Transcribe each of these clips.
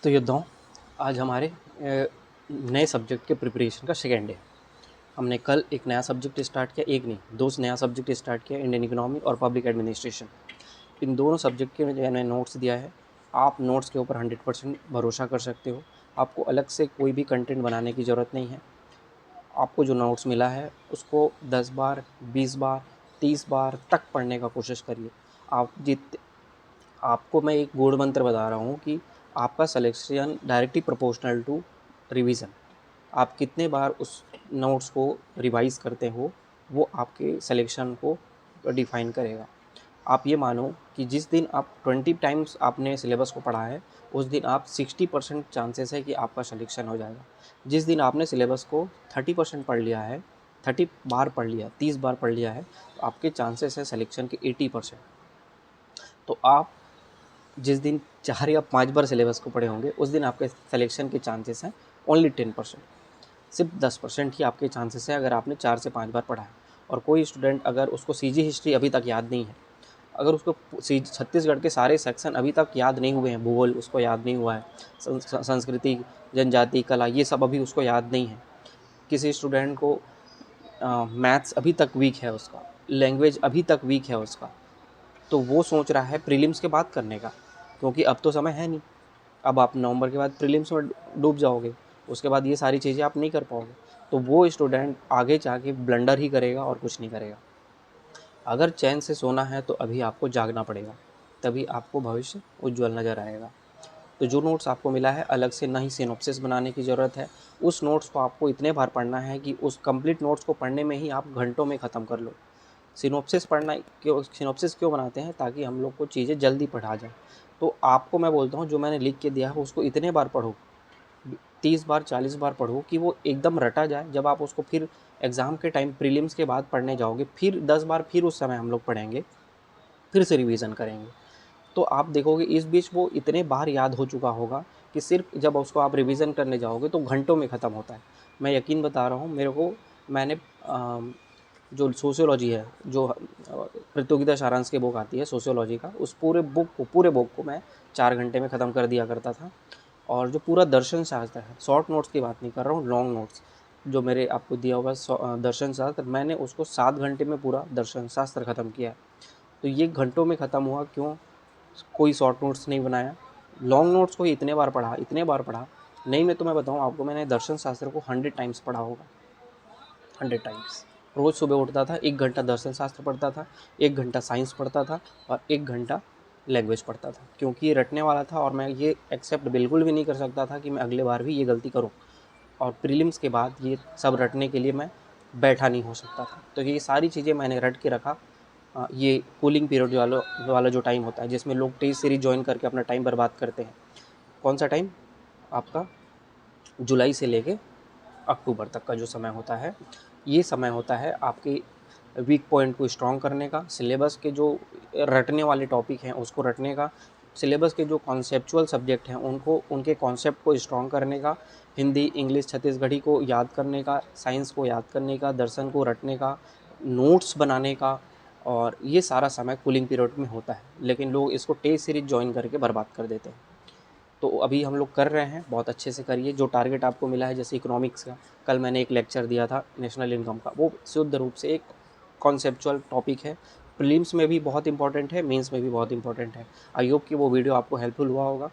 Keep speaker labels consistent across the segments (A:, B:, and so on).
A: तो योद्धाओं, आज हमारे नए सब्जेक्ट के प्रिपरेशन का सेकेंड डे है। हमने कल एक नया सब्जेक्ट स्टार्ट किया, एक नहीं दो नया सब्जेक्ट स्टार्ट किया, इंडियन इकोनॉमी और पब्लिक एडमिनिस्ट्रेशन। इन दोनों सब्जेक्ट के मैंने नोट्स दिया है। आप नोट्स के ऊपर 100% भरोसा कर सकते हो। आपको अलग से कोई भी कंटेंट बनाने की ज़रूरत नहीं है। आपको जो नोट्स मिला है उसको 10 बार, 20 बार, 30 बार तक पढ़ने का कोशिश करिए। आप जित आपको मैं एक गूढ़ मंत्र बता रहा हूँ कि आपका selection directly proportional to revision. आप कितने बार उस नोट्स को रिवाइज करते हो, वो आपके सिलेक्शन को डिफाइन करेगा। आप ये मानो कि जिस दिन आप 20 टाइम्स आपने सिलेबस को पढ़ा है, उस दिन आप 60% चांसेस है कि आपका सिलेक्शन हो जाएगा। जिस दिन आपने सिलेबस को 30% पढ़ लिया है, 30 बार पढ़ लिया, 30 बार पढ़ लिया है, तो आपके चांसेस है सिलेक्शन के 80%। तो आप जिस दिन 4 या 5 बार सिलेबस को पढ़े होंगे, उस दिन आपके सिलेक्शन के चांसेस हैं ओनली 10%। सिर्फ 10% ही आपके चांसेस है अगर आपने 4 से 5 बार पढ़ा है। और कोई स्टूडेंट अगर उसको सीजी हिस्ट्री अभी तक याद नहीं है, अगर उसको छत्तीसगढ़ के सारे सेक्शन अभी तक याद नहीं हुए हैं, भूगोल उसको याद नहीं हुआ है, संस्कृति, जनजाति, कला, ये सब अभी उसको याद नहीं है, किसी स्टूडेंट को मैथ्स अभी तक वीक है उसका, लैंग्वेज अभी तक वीक है उसका, तो वो सोच रहा है प्रीलिम्स के बाद करने का, क्योंकि अब तो समय है नहीं। अब आप नवंबर के बाद प्रीलिम्स में डूब जाओगे, उसके बाद ये सारी चीज़ें आप नहीं कर पाओगे। तो वो स्टूडेंट आगे जाके ब्लंडर ही करेगा और कुछ नहीं करेगा। अगर चैन से सोना है तो अभी आपको जागना पड़ेगा, तभी आपको भविष्य उज्जवल नज़र आएगा। तो जो नोट्स आपको मिला है, अलग से ना ही सिनॉप्सिस बनाने की ज़रूरत है। उस नोट्स को आपको इतने बार पढ़ना है कि उस कंप्लीट नोट्स को पढ़ने में ही आप घंटों में ख़त्म कर लो। सिनॉप्सिस क्यों बनाते हैं? ताकि हम लोग को चीज़ें जल्दी पढ़ा जाए। तो आपको मैं बोलता हूँ, जो मैंने लिख के दिया है उसको इतने बार पढ़ो, 30 बार 40 बार पढ़ो कि वो एकदम रटा जाए। जब आप उसको फिर एग्ज़ाम के टाइम प्रीलिम्स के बाद पढ़ने जाओगे, फिर 10 बार फिर उस समय हम लोग पढ़ेंगे, फिर से रिवीजन करेंगे। तो आप देखोगे इस बीच वो इतने बार याद हो चुका होगा कि सिर्फ जब उसको आप रिवीजन करने जाओगे तो घंटों में ख़त्म होता है। मैं यकीन बता रहा हूँ, मेरे को मैंने जो सोशियोलॉजी है, जो प्रतियोगिता सारांश की बुक आती है सोशियोलॉजी का, उस पूरे बुक को मैं 4 घंटे में ख़त्म कर दिया करता था। और जो पूरा दर्शन शास्त्र है, शॉर्ट नोट्स की बात नहीं कर रहा हूँ, लॉन्ग नोट्स जो मेरे आपको दिया होगा दर्शन शास्त्र, मैंने उसको 7 घंटे में पूरा दर्शन शास्त्र ख़त्म किया है। तो ये घंटों में ख़त्म हुआ क्यों? कोई शॉर्ट नोट्स नहीं बनाया, लॉन्ग नोट्स को ही इतने बार पढ़ा। नहीं, मैं तुम्हें बताऊँ आपको, मैंने दर्शन शास्त्र को 100 टाइम्स पढ़ा होगा, 100 टाइम्स। रोज़ सुबह उठता था, 1 घंटा दर्शन शास्त्र पढ़ता था, 1 घंटा साइंस पढ़ता था और 1 घंटा लैंग्वेज पढ़ता था, क्योंकि ये रटने वाला था और मैं ये एक्सेप्ट बिल्कुल भी नहीं कर सकता था कि मैं अगले बार भी ये गलती करूँ। और प्रीलिम्स के बाद ये सब रटने के लिए मैं बैठा नहीं हो सकता था। तो ये सारी चीज़ें मैंने रट के रखा। ये कूलिंग पीरियड वाला जो टाइम होता है, जिसमें लोग टेस्ट सीरीज ज्वाइन करके अपना टाइम बर्बाद करते हैं। कौन सा टाइम? आपका जुलाई से लेके अक्टूबर तक का जो समय होता है, ये समय होता है आपके वीक पॉइंट को स्ट्रॉन्ग करने का, सिलेबस के जो रटने वाले टॉपिक हैं उसको रटने का, सिलेबस के जो कॉन्सेप्चुअल सब्जेक्ट हैं उनको, उनके कॉन्सेप्ट को स्ट्रॉन्ग करने का, हिंदी, इंग्लिश, छत्तीसगढ़ी को याद करने का, साइंस को याद करने का, दर्शन को रटने का, नोट्स बनाने का। और ये सारा समय कूलिंग पीरियड में होता है, लेकिन लोग इसको टेस्ट सीरीज ज्वाइन करके बर्बाद कर देते हैं। तो अभी हम लोग कर रहे हैं, बहुत अच्छे से करिए। जो टारगेट आपको मिला है, जैसे इकोनॉमिक्स का, कल मैंने एक लेक्चर दिया था नेशनल इनकम का, वो शुद्ध रूप से एक कॉन्सेप्चुअल टॉपिक है। प्रीलिम्स में भी बहुत इंपॉर्टेंट है, मेंस में भी बहुत इंपॉर्टेंट है। आई होप कि वो वीडियो आपको हेल्पफुल हुआ होगा।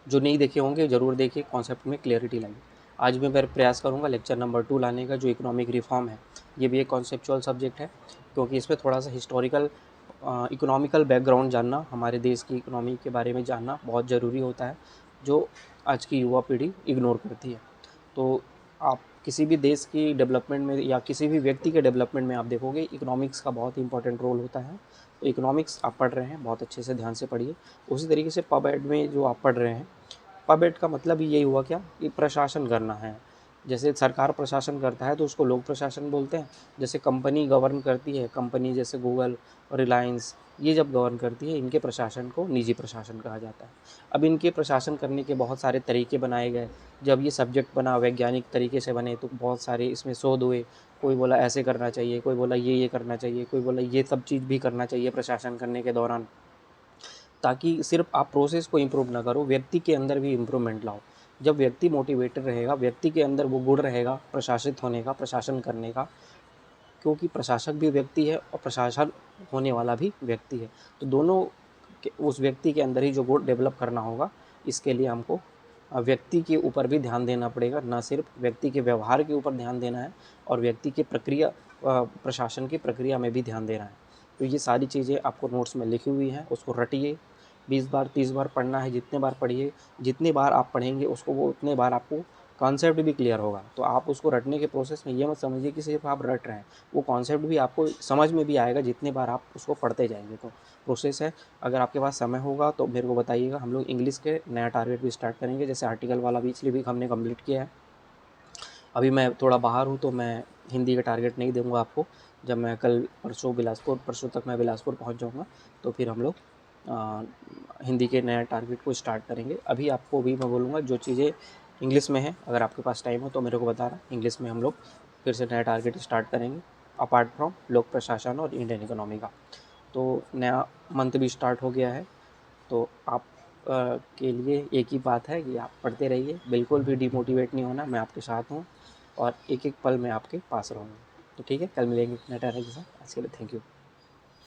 A: जो नहीं देखे होंगे ज़रूर देखिए, कॉन्सेप्ट में क्लियरिटी लाइए। आज मैं प्रयास करूँगा लेक्चर नंबर 2 लाने का, जो इकोनॉमिक रिफॉर्म है। ये भी एक कॉन्सेप्चुअल सब्जेक्ट है, क्योंकि इसमें थोड़ा सा हिस्टोरिकल इकोनॉमिकल बैकग्राउंड जानना, हमारे देश की इकोनॉमी के बारे में जानना बहुत ज़रूरी होता है, जो आज की युवा पीढ़ी इग्नोर करती है। तो आप किसी भी देश की डेवलपमेंट में या किसी भी व्यक्ति के डेवलपमेंट में आप देखोगे इकोनॉमिक्स का बहुत इंपॉर्टेंट रोल होता है। तो इकोनॉमिक्स आप पढ़ रहे हैं, बहुत अच्छे से ध्यान से पढ़िए। उसी तरीके से पब एड में जो आप पढ़ रहे हैं, पब एड का मतलब ही यही हुआ क्या कि प्रशासन करना है। जैसे सरकार प्रशासन करता है तो उसको लोक प्रशासन बोलते हैं। जैसे कंपनी गवर्न करती है, कंपनी जैसे गूगल और रिलायंस, ये जब गवर्न करती है, इनके प्रशासन को निजी प्रशासन कहा जाता है। अब इनके प्रशासन करने के बहुत सारे तरीके बनाए गए। जब ये सब्जेक्ट बना, वैज्ञानिक तरीके से बने, तो बहुत सारे इसमें शोध हुए। कोई बोला ऐसे करना चाहिए, कोई बोला ये करना चाहिए, कोई बोला ये सब चीज़ भी करना चाहिए प्रशासन करने के दौरान। ताकि सिर्फ आप प्रोसेस को इम्प्रूव ना करो, व्यक्ति के अंदर भी इम्प्रूवमेंट लाओ। जब व्यक्ति मोटिवेटेड रहेगा, व्यक्ति के अंदर वो गुण रहेगा प्रशासित होने का, प्रशासन करने का, क्योंकि प्रशासक भी व्यक्ति है और प्रशासन होने वाला भी व्यक्ति है, तो दोनों उस व्यक्ति के अंदर ही जो गुण डेवलप करना होगा, इसके लिए हमको व्यक्ति के ऊपर भी ध्यान देना पड़ेगा, ना सिर्फ व्यक्ति के व्यवहार के ऊपर ध्यान देना है, और व्यक्ति की प्रक्रिया, प्रशासन की प्रक्रिया में भी ध्यान देना है। तो ये सारी चीज़ें आपको नोट्स में लिखी हुई हैं, उसको रटिए, 20 बार 30 बार पढ़ना है, जितने बार पढ़िए, जितनी बार आप पढ़ेंगे उसको वो उतने बार आपको कॉन्सेप्ट भी क्लियर होगा। तो आप उसको रटने के प्रोसेस में ये मत समझिए कि सिर्फ आप रट रहे हैं, वो कॉन्सेप्ट भी आपको समझ में भी आएगा जितनी बार आप उसको पढ़ते जाएंगे। तो प्रोसेस है। अगर आपके पास समय होगा तो मेरे को बताइएगा, हम लोग इंग्लिश के नया टारगेट भी स्टार्ट करेंगे, जैसे आर्टिकल वाला पिछली वीक हमने कंप्लीट किया है। अभी मैं थोड़ा बाहर हूँ तो मैं हिंदी का टारगेट नहीं दूंगा आपको। जब मैं कल परसों तक मैं बिलासपुर पहुँच जाऊँगा, तो फिर हम लोग हिंदी के नया टारगेट को स्टार्ट करेंगे। अभी आपको भी मैं बोलूँगा जो चीज़ें इंग्लिश में है, अगर आपके पास टाइम हो तो मेरे को बताना, इंग्लिश में हम लोग फिर से नया टारगेट स्टार्ट करेंगे, अपार्ट फ्रॉम लोक प्रशासन और इंडियन इकोनॉमी का। तो नया मंथ भी स्टार्ट हो गया है, तो आप के लिए एक ही बात है कि आप पढ़ते रहिए, बिल्कुल भी डिमोटिवेट नहीं होना, मैं आपके साथ हूँ और एक एक पल में आपके पास रहूँगा। तो ठीक है, कल मिलेंगे नए टारगेट के साथ। आज के लिए थैंक यू।